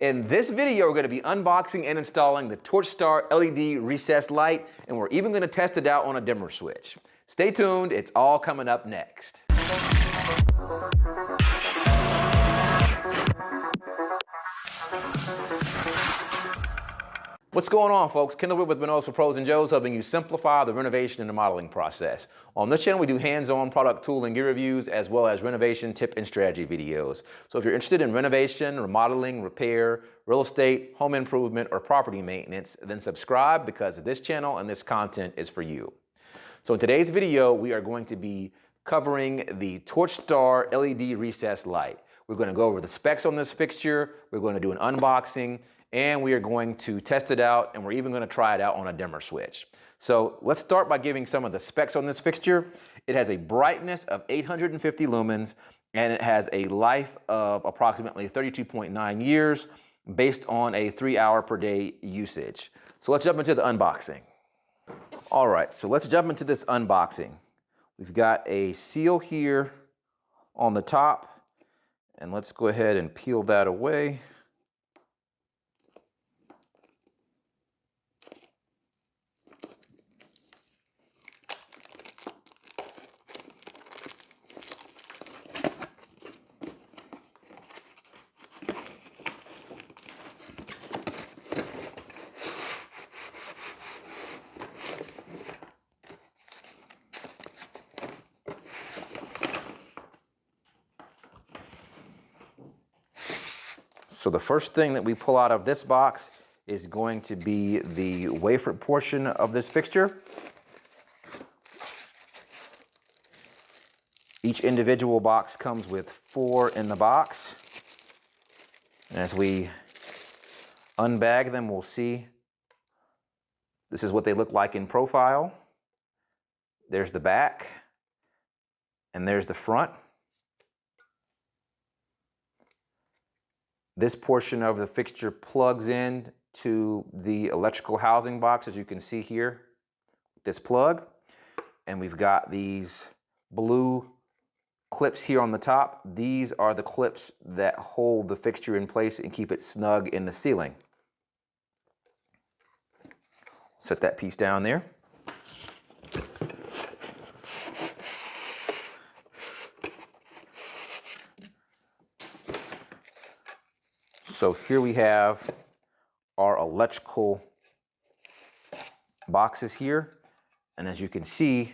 In this video, we're going to be unboxing and installing the Torchstar LED recessed light, and we're even going to test it out on a dimmer switch. Stay tuned, it's all coming up next. What's going on, folks? Kendall with Renos for Pros and Joes, helping you simplify the renovation and remodeling process. On this channel, we do hands-on product tool and gear reviews, as well as renovation tip and strategy videos. So if you're interested in renovation, remodeling, repair, real estate, home improvement, or property maintenance, then subscribe, because this channel and this content is for you. So in today's video, we are going to be covering the Torchstar LED recessed light. We're going to go over the specs on this fixture, we're going to do an unboxing, and we are going to test it out, and we're even going to try it out on a dimmer switch. So let's start by giving some of the specs on this fixture. It has a brightness of 850 lumens, and it has a life of approximately 32.9 years based on a 3-hour per day usage. So let's jump into the unboxing. All right, so let's jump into this unboxing. We've got a seal here on the top, and let's go ahead and peel that away. So the first thing that we pull out of this box is going to be the wafer portion of this fixture. Each individual box comes with 4 in the box. And as we unbag them, we'll see this is what they look like in profile. There's the back, and there's the front. This portion of the fixture plugs in to the electrical housing box, as you can see here, this plug. And we've got these blue clips here on the top. These are the clips that hold the fixture in place and keep it snug in the ceiling. Set that piece down there. So here we have our electrical boxes here. And as you can see,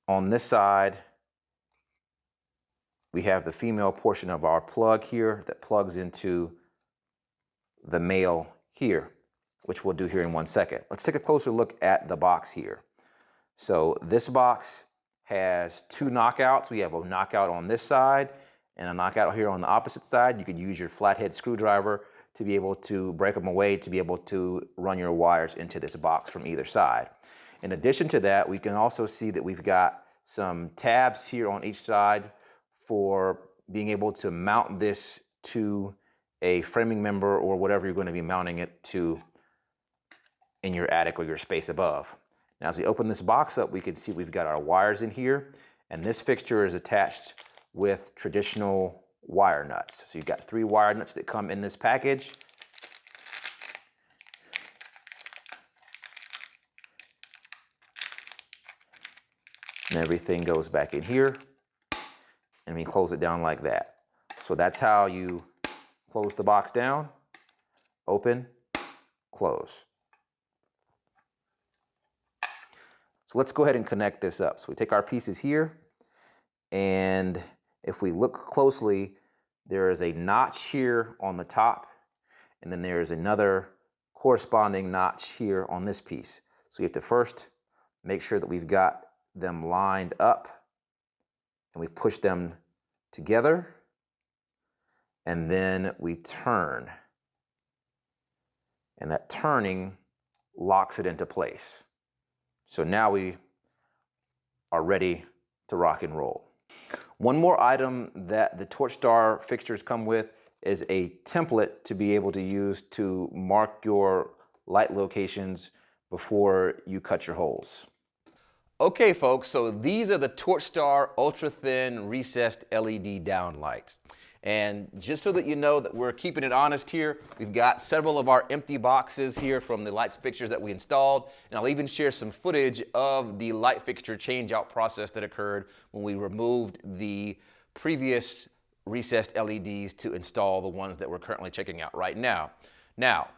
on this side, we have the female portion of our plug here that plugs into the male here, which we'll do here in 1 second. Let's take a closer look at the box here. So this box has 2 knockouts. We have a knockout on this side and a knockout here on the opposite side. You could use your flathead screwdriver to be able to break them away, to be able to run your wires into this box from either side. In addition to that, we can also see that we've got some tabs here on each side for being able to mount this to a framing member or whatever you're going to be mounting it to in your attic or your space above. Now, as we open this box up, we can see we've got our wires in here, and this fixture is attached with traditional wire nuts. So you've got 3 wire nuts that come in this package. And everything goes back in here, and we close it down like that. So that's how you close the box down, open, close. So let's go ahead and connect this up. So we take our pieces here, and if we look closely, there is a notch here on the top, and then there is another corresponding notch here on this piece. So you have to first make sure that we've got them lined up, and we push them together, and then we turn. And that turning locks it into place. So now we are ready to rock and roll. One more item that the Torchstar fixtures come with is a template to be able to use to mark your light locations before you cut your holes. Okay, folks, so these are the Torchstar ultra thin recessed LED downlights. And just so that you know that we're keeping it honest here, we've got several of our empty boxes here from the lights fixtures that we installed. And I'll even share some footage of the light fixture change-out process that occurred when we removed the previous recessed LEDs to install the ones that we're currently checking out right now. Now,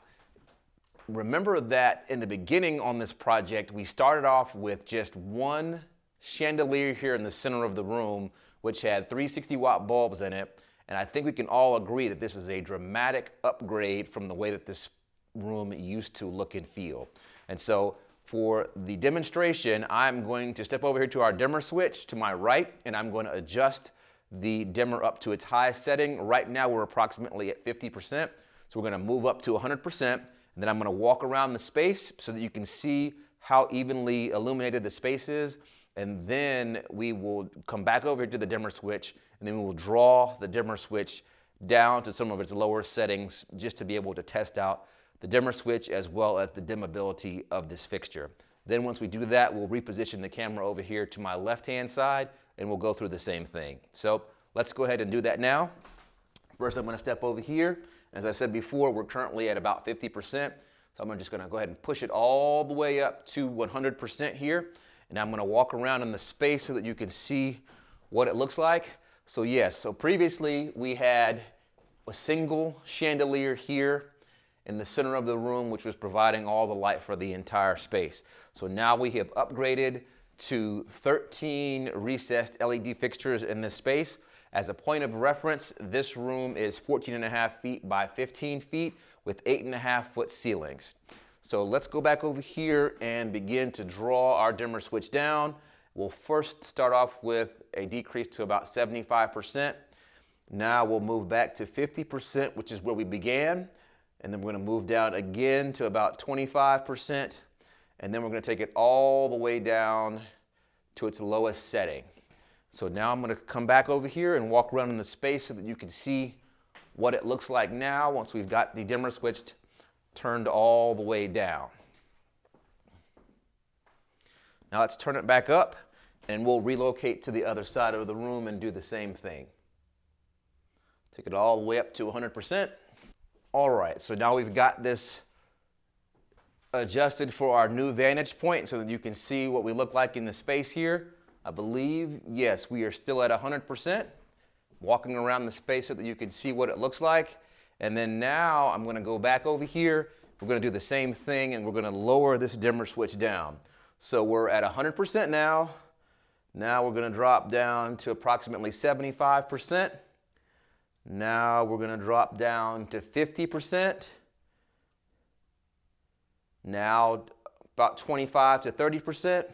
remember that in the beginning on this project, we started off with just one chandelier here in the center of the room, which had 360-watt bulbs in it. And I think we can all agree that this is a dramatic upgrade from the way that this room used to look and feel. And so for the demonstration, I'm going to step over here to our dimmer switch to my right, and I'm going to adjust the dimmer up to its highest setting. Right now we're approximately at 50%. So we're going to move up to 100%. And then I'm going to walk around the space so that you can see how evenly illuminated the space is. And then we will come back over to the dimmer switch, and then we will draw the dimmer switch down to some of its lower settings just to be able to test out the dimmer switch as well as the dimmability of this fixture. Then once we do that, we'll reposition the camera over here to my left-hand side, and we'll go through the same thing. So let's go ahead and do that now. First, I'm going to step over here. As I said before, we're currently at about 50%. So I'm just going to go ahead and push it all the way up to 100% here. And I'm going to walk around in the space so that you can see what it looks like. So yes, so previously we had a single chandelier here in the center of the room, which was providing all the light for the entire space. So now we have upgraded to 13 recessed LED fixtures in this space. As a point of reference, this room is 14.5 feet by 15 feet with 8.5 foot ceilings. So let's go back over here and begin to draw our dimmer switch down. We'll first start off with a decrease to about 75%. Now we'll move back to 50%, which is where we began. And then we're going to move down again to about 25%. And then we're going to take it all the way down to its lowest setting. So now I'm going to come back over here and walk around in the space so that you can see what it looks like now once we've got the dimmer switched turned all the way down. Now let's turn it back up, and we'll relocate to the other side of the room and do the same thing. Take it all the way up to 100%. All right, so now we've got this adjusted for our new vantage point so that you can see what we look like in the space here. I believe, yes, we are still at 100%. Walking around the space so that you can see what it looks like. And then now I'm going to go back over here. We're going to do the same thing, and we're going to lower this dimmer switch down. So we're at 100% now. Now we're going to drop down to approximately 75%. Now we're going to drop down to 50%. Now about 25 to 30%.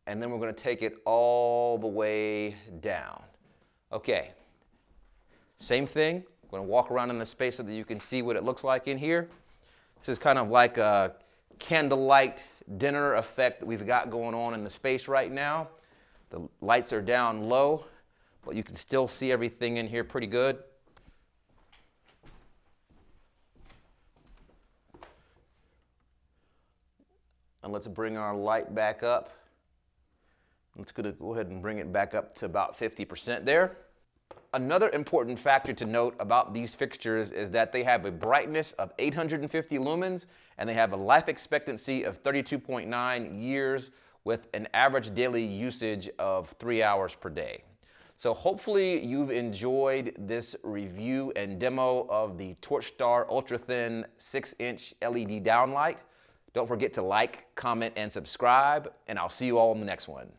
And then we're going to take it all the way down. Okay, same thing. I'm going to walk around in the space so that you can see what it looks like in here. This is kind of like a candlelight dinner effect that we've got going on in the space right now. The lights are down low, but you can still see everything in here pretty good. And let's bring our light back up. Let's go ahead and bring it back up to about 50% there. Another important factor to note about these fixtures is that they have a brightness of 850 lumens and they have a life expectancy of 32.9 years with an average daily usage of 3 hours per day. So hopefully you've enjoyed this review and demo of the Torchstar Ultra Thin 6-inch LED downlight. Don't forget to like, comment, and subscribe, and I'll see you all in the next one.